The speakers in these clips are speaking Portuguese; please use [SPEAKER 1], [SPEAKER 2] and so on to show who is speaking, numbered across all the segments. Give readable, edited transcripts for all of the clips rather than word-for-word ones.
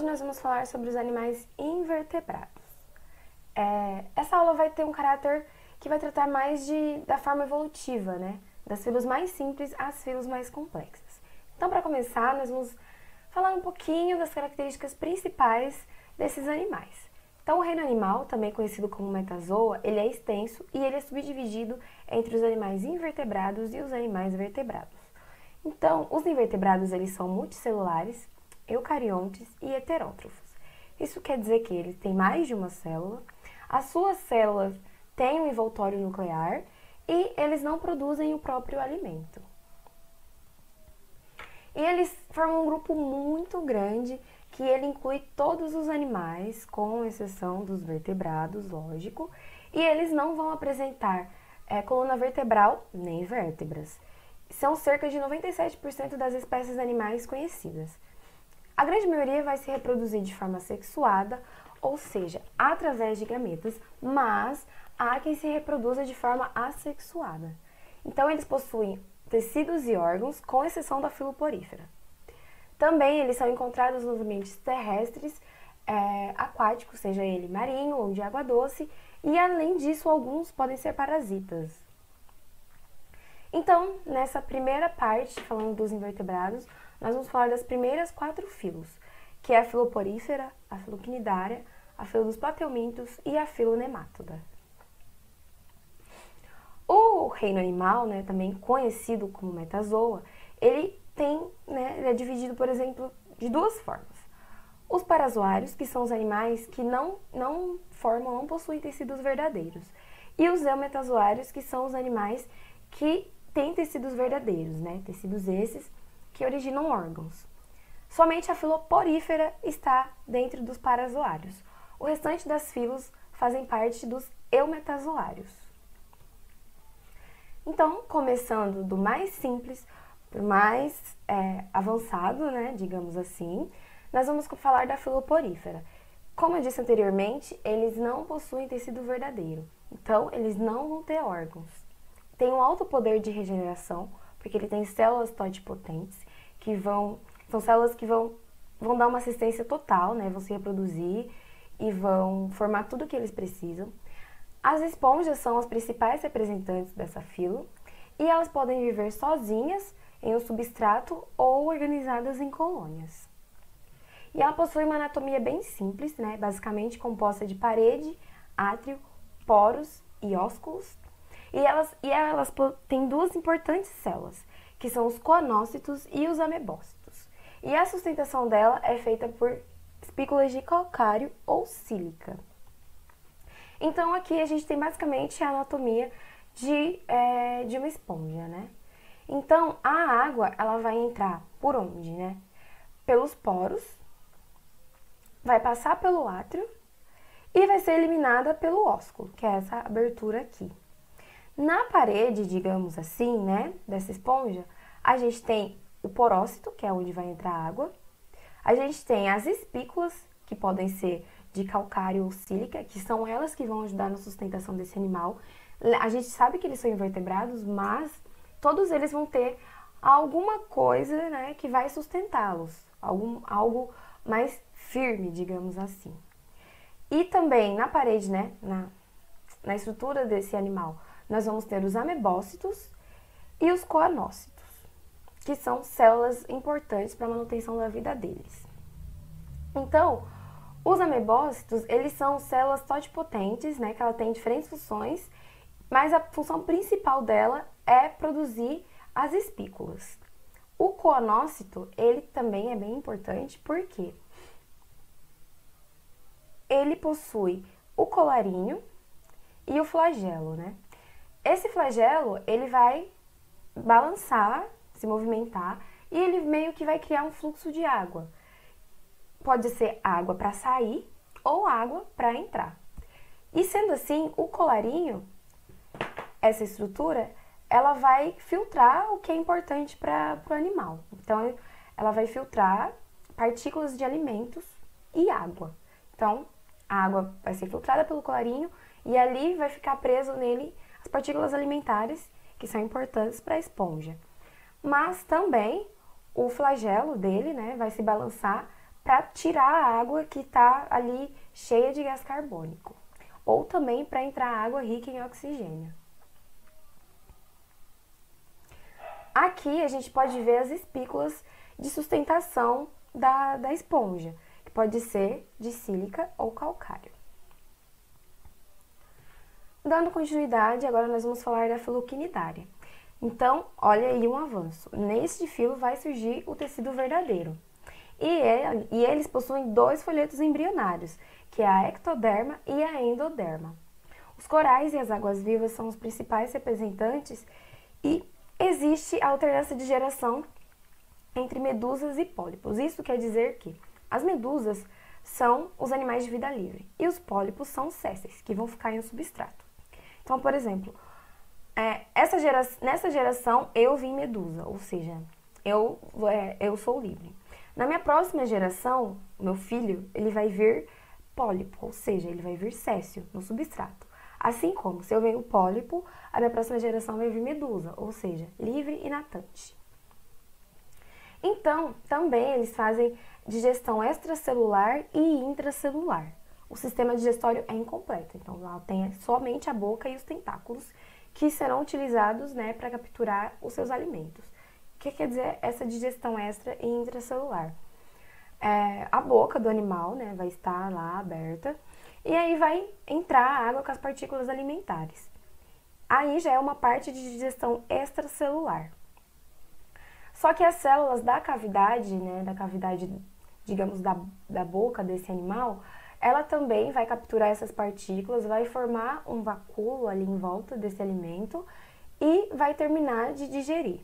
[SPEAKER 1] Hoje nós vamos falar sobre os animais invertebrados. Essa aula vai ter um caráter que vai tratar mais da forma evolutiva, né? Das filos mais simples às filos mais complexas. Então, para começar, nós vamos falar um pouquinho das características principais desses animais. Então, o reino animal, também conhecido como metazoa, ele é extenso e ele é subdividido entre os animais invertebrados e os animais vertebrados. Então, os invertebrados, eles são multicelulares, eucariontes e heterótrofos. Isso quer dizer que eles têm mais de uma célula, as suas células têm um envoltório nuclear e eles não produzem o próprio alimento. E eles formam um grupo muito grande que ele inclui todos os animais, com exceção dos vertebrados, lógico, e eles não vão apresentar coluna vertebral nem vértebras. São cerca de 97% das espécies animais conhecidas. A grande maioria vai se reproduzir de forma sexuada, ou seja, através de gametas, mas há quem se reproduza de forma assexuada. Então, eles possuem tecidos e órgãos, com exceção da filoporífera. Também eles são encontrados nos ambientes terrestres, aquáticos, seja ele marinho ou de água doce, e além disso, alguns podem ser parasitas. Então, nessa primeira parte, falando dos invertebrados, nós vamos falar das primeiras 4 filos, que é a filoporífera, a filocnidária, a fila dos plateumintos e a filonemátoda. O reino animal, né, também conhecido como metazoa, ele é dividido, por exemplo, de 2 formas. Os parazoários, que são os animais que não possuem tecidos verdadeiros. E os eumetazoários, que são os animais que têm tecidos verdadeiros, né? Tecidos esses que originam órgãos. Somente a filoporífera está dentro dos parazoários. O restante das filos fazem parte dos eumetazoários. Então, começando do mais simples para o mais avançado, né, digamos assim, nós vamos falar da filoporífera. Como eu disse anteriormente, eles não possuem tecido verdadeiro, então eles não vão ter órgãos. Tem um alto poder de regeneração, porque ele tem células totipotentes, são células que vão dar uma assistência total, né, vão se reproduzir e vão formar tudo o que eles precisam. As esponjas são as principais representantes dessa fila e elas podem viver sozinhas em um substrato ou organizadas em colônias. E ela possui uma anatomia bem simples, né? Basicamente composta de parede, átrio, poros e ósculos. E elas têm 2 importantes células, que são os coanócitos e os amebócitos. E a sustentação dela é feita por espículas de calcário ou sílica. Então, aqui a gente tem basicamente a anatomia de uma esponja, né? Então, a água, ela vai entrar por onde, né? Pelos poros, vai passar pelo átrio e vai ser eliminada pelo ósculo, que é essa abertura aqui. Na parede, digamos assim, né, dessa esponja, a gente tem o porócito, que é onde vai entrar a água. A gente tem as espículas, que podem ser de calcário ou sílica, que são elas que vão ajudar na sustentação desse animal. A gente sabe que eles são invertebrados, mas todos eles vão ter alguma coisa, né, que vai sustentá-los, algo mais firme, digamos assim. E também na parede, né, na estrutura desse animal, nós vamos ter os amebócitos e os coanócitos, que são células importantes para a manutenção da vida deles. Então, os amebócitos, eles são células totipotentes, né, que ela tem diferentes funções, mas a função principal dela é produzir as espículas. O coanócito, ele também é bem importante porque ele possui o colarinho e o flagelo, né? Esse flagelo, ele vai balançar, se movimentar, e ele meio que vai criar um fluxo de água. Pode ser água para sair ou água para entrar. E sendo assim, o colarinho, essa estrutura, ela vai filtrar o que é importante para o animal. Então, ela vai filtrar partículas de alimentos e água. Então, a água vai ser filtrada pelo colarinho e ali vai ficar preso nele as partículas alimentares que são importantes para a esponja. Mas também o flagelo dele, né, vai se balançar para tirar a água que está ali cheia de gás carbônico, ou também para entrar água rica em oxigênio. Aqui a gente pode ver as espículas de sustentação da esponja, que pode ser de sílica ou calcário. Dando continuidade, agora nós vamos falar da filo quinidária. Então, olha aí um avanço. Neste filo vai surgir o tecido verdadeiro. E eles possuem dois folhetos embrionários, que é a ectoderma e a endoderma. Os corais e as águas-vivas são os principais representantes e existe a alternância de geração entre medusas e pólipos. Isso quer dizer que as medusas são os animais de vida livre e os pólipos são os sésseis, que vão ficar em um substrato. Então, por exemplo, nessa geração eu vim medusa, ou seja, eu sou livre. Na minha próxima geração, meu filho, ele vai vir pólipo, ou seja, ele vai vir céssio no substrato. Assim como, se eu venho pólipo, a minha próxima geração vai vir medusa, ou seja, livre e natante. Então, também eles fazem digestão extracelular e intracelular. O sistema digestório é incompleto, então lá tem somente a boca e os tentáculos que serão utilizados, né, para capturar os seus alimentos. O que quer dizer essa digestão extra e intracelular? A boca do animal, né, vai estar lá aberta e aí vai entrar a água com as partículas alimentares. Aí já é uma parte de digestão extracelular. Só que as células da cavidade, né, digamos, da boca desse animal, ela também vai capturar essas partículas, vai formar um vacúolo ali em volta desse alimento e vai terminar de digerir.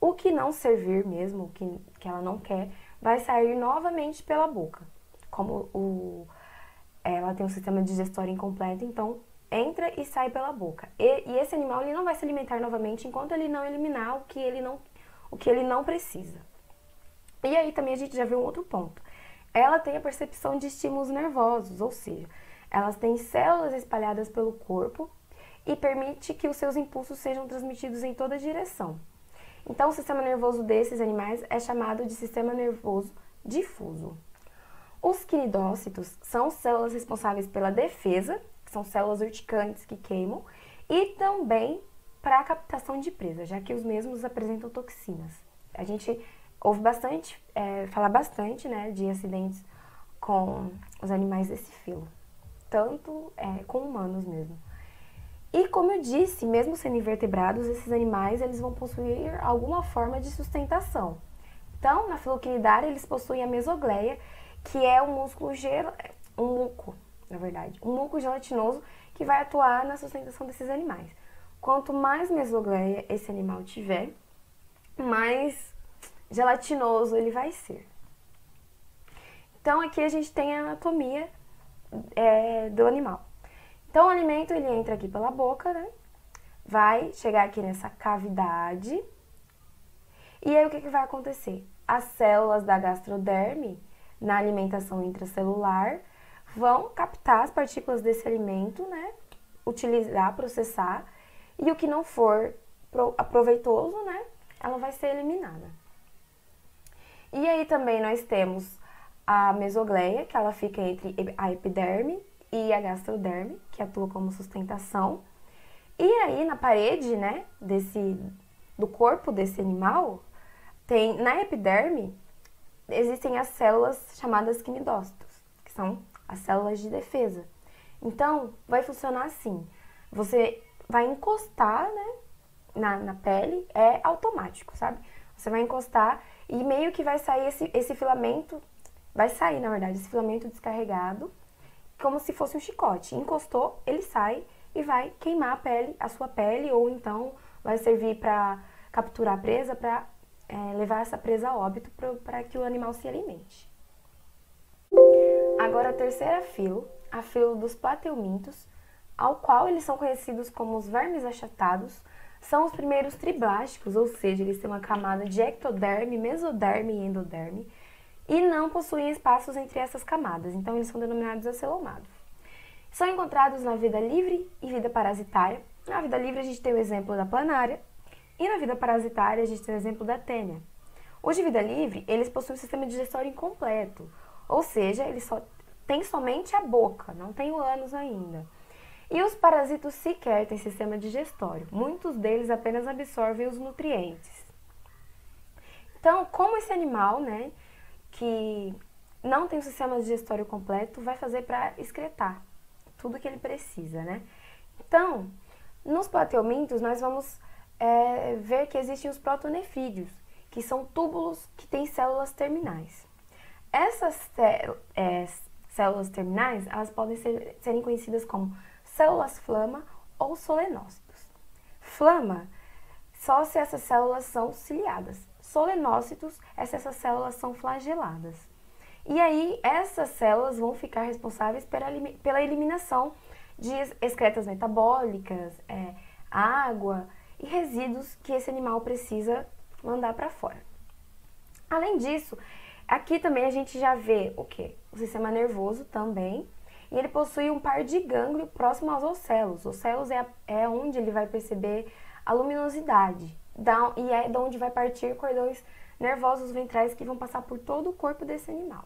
[SPEAKER 1] O que não servir mesmo, o que ela não quer, vai sair novamente pela boca. Como ela tem um sistema digestório incompleto, então entra e sai pela boca. E esse animal ele não vai se alimentar novamente enquanto ele não eliminar o que ele não precisa. E aí também a gente já viu um outro ponto. Ela tem a percepção de estímulos nervosos, ou seja, elas têm células espalhadas pelo corpo e permite que os seus impulsos sejam transmitidos em toda direção. Então, o sistema nervoso desses animais é chamado de sistema nervoso difuso. Os quinidócitos são células responsáveis pela defesa, que são células urticantes que queimam, e também para a captação de presa, já que os mesmos apresentam toxinas. A gente ouve bastante, falar bastante, né, de acidentes com os animais desse filo, tanto com humanos mesmo. E como eu disse, mesmo sendo invertebrados, esses animais eles vão possuir alguma forma de sustentação. Então, na filoquinidária, eles possuem a mesogleia, que é um muco gelatinoso que vai atuar na sustentação desses animais. Quanto mais mesogleia esse animal tiver, mais gelatinoso ele vai ser. Então, aqui a gente tem a anatomia do animal. Então, o alimento ele entra aqui pela boca, né? Vai chegar aqui nessa cavidade. E aí, o que vai acontecer? As células da gastroderme, na alimentação intracelular, vão captar as partículas desse alimento, né? Utilizar, processar. E o que não for proveitoso, né? Ela vai ser eliminada. E aí também nós temos a mesogleia, que ela fica entre a epiderme e a gastroderme, que atua como sustentação. E aí na parede, né, do corpo desse animal, na epiderme, existem as células chamadas quinidócitos, que são as células de defesa. Então, vai funcionar assim, você vai encostar, né, na pele, é automático, sabe? Você vai encostar e meio que vai sair esse filamento, vai sair, na verdade, esse filamento descarregado, como se fosse um chicote. Encostou, ele sai e vai queimar a sua pele, ou então vai servir para capturar a presa, para levar essa presa a óbito para que o animal se alimente. Agora a terceira filo, a filo dos plateumintos, ao qual eles são conhecidos como os vermes achatados, são os primeiros triblásticos, ou seja, eles têm uma camada de ectoderme, mesoderme e endoderme, e não possuem espaços entre essas camadas, então eles são denominados acelomados. São encontrados na vida livre e vida parasitária. Na vida livre a gente tem o exemplo da planária, e na vida parasitária a gente tem o exemplo da tênia. Os de vida livre, eles possuem um sistema digestório incompleto, Ou seja, ele só tem somente a boca, não tem o ânus ainda. E os parasitos sequer têm sistema digestório. Muitos deles apenas absorvem os nutrientes. Então, como esse animal, né, que não tem o sistema digestório completo, vai fazer para excretar tudo que ele precisa, né? Então, nos plateumintos, nós vamos ver que existem os protonefrídeos, que são túbulos que têm células terminais. Essas células terminais, elas podem serem conhecidas como células flama ou solenócitos. Flama, só se essas células são ciliadas. Solenócitos é se essas células são flageladas. E aí, essas células vão ficar responsáveis pela eliminação de excretas metabólicas, água e resíduos que esse animal precisa mandar para fora. Além disso, aqui também a gente já vê o quê? O sistema nervoso também, e ele possui um par de gânglio próximo aos ocelos. Os ocelos é onde ele vai perceber a luminosidade, e é de onde vai partir cordões nervosos ventrais que vão passar por todo o corpo desse animal.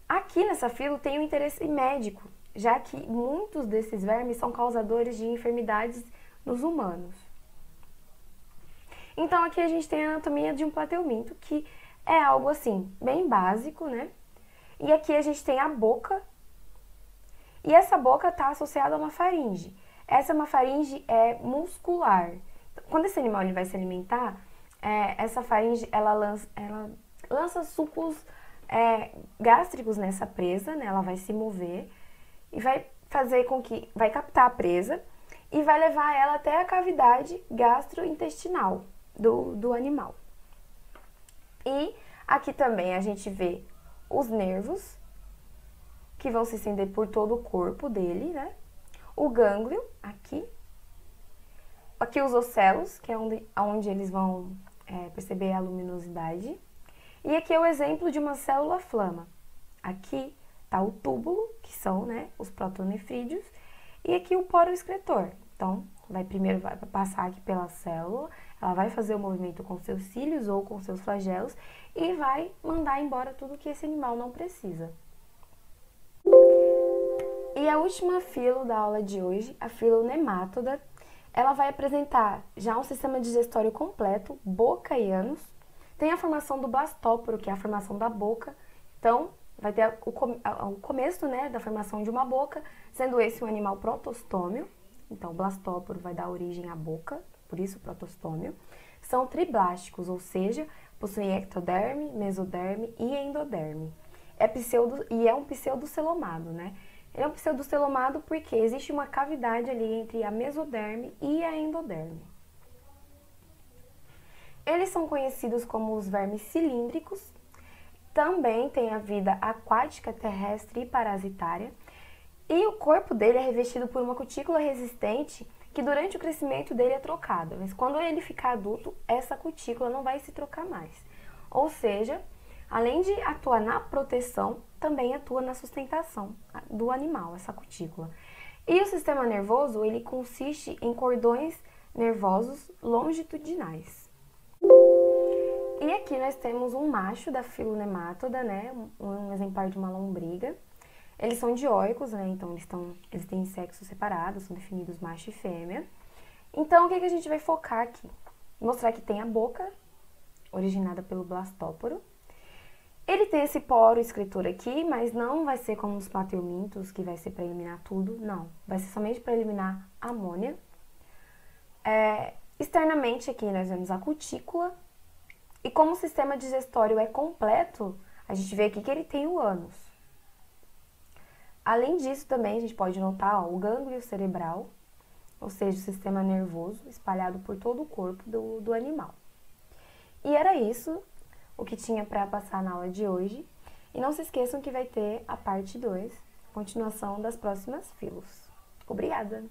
[SPEAKER 1] Aqui nessa fila tem um interesse médico, já que muitos desses vermes são causadores de enfermidades nos humanos. Então aqui a gente tem a anatomia de um plateuminto, que é algo assim, bem básico, né? E aqui a gente tem a boca, e essa boca está associada a uma faringe. Essa faringe é muscular. Quando esse animal ele vai se alimentar, essa faringe ela lança sucos gástricos nessa presa, né? Ela vai se mover e vai fazer com que vai captar a presa e vai levar ela até a cavidade gastrointestinal do animal. E aqui também a gente vê os nervos, que vão se estender por todo o corpo dele, né? O gânglio, aqui. Aqui os ocelos, que é onde eles vão perceber a luminosidade. E aqui é o exemplo de uma célula flama. Aqui está o túbulo, que são, né, os protonefrídeos. E aqui o poro excretor. Então, primeiro vai passar aqui pela célula, ela vai fazer o movimento com seus cílios ou com seus flagelos e vai mandar embora tudo que esse animal não precisa. E a última filo da aula de hoje, a filo nemátoda, ela vai apresentar já um sistema digestório completo, boca e ânus. Tem a formação do blastóporo, que é a formação da boca. Então, vai ter o começo, né, da formação de uma boca, sendo esse um animal protostômio. Então, o blastóporo vai dar origem à boca, por isso protostômio. São triblásticos, ou seja, possuem ectoderme, mesoderme e endoderme. É um pseudocelomado, né? Ele é um pseudocelomado porque existe uma cavidade ali entre a mesoderme e a endoderme. Eles são conhecidos como os vermes cilíndricos. Também tem a vida aquática, terrestre e parasitária. E o corpo dele é revestido por uma cutícula resistente que durante o crescimento dele é trocada. Mas quando ele ficar adulto, essa cutícula não vai se trocar mais. Ou seja, além de atuar na proteção, também atua na sustentação do animal, essa cutícula. E o sistema nervoso, ele consiste em cordões nervosos longitudinais. E aqui nós temos um macho da filonemátoda, né, um exemplar de uma lombriga. Eles são dioicos, né, então eles têm sexos separados, são definidos macho e fêmea. Então, o que a gente vai focar aqui? Mostrar que tem a boca, originada pelo blastóporo. Ele tem esse poro excretor aqui, mas não vai ser como os plateumintos, que vai ser para eliminar tudo, não. Vai ser somente para eliminar amônia. Externamente aqui nós vemos a cutícula. E como o sistema digestório é completo, a gente vê aqui que ele tem o ânus. Além disso também a gente pode notar o gânglio cerebral, ou seja, o sistema nervoso espalhado por todo o corpo do animal. E era isso o que tinha para passar na aula de hoje. E não se esqueçam que vai ter a parte 2, continuação das próximas filos. Obrigada!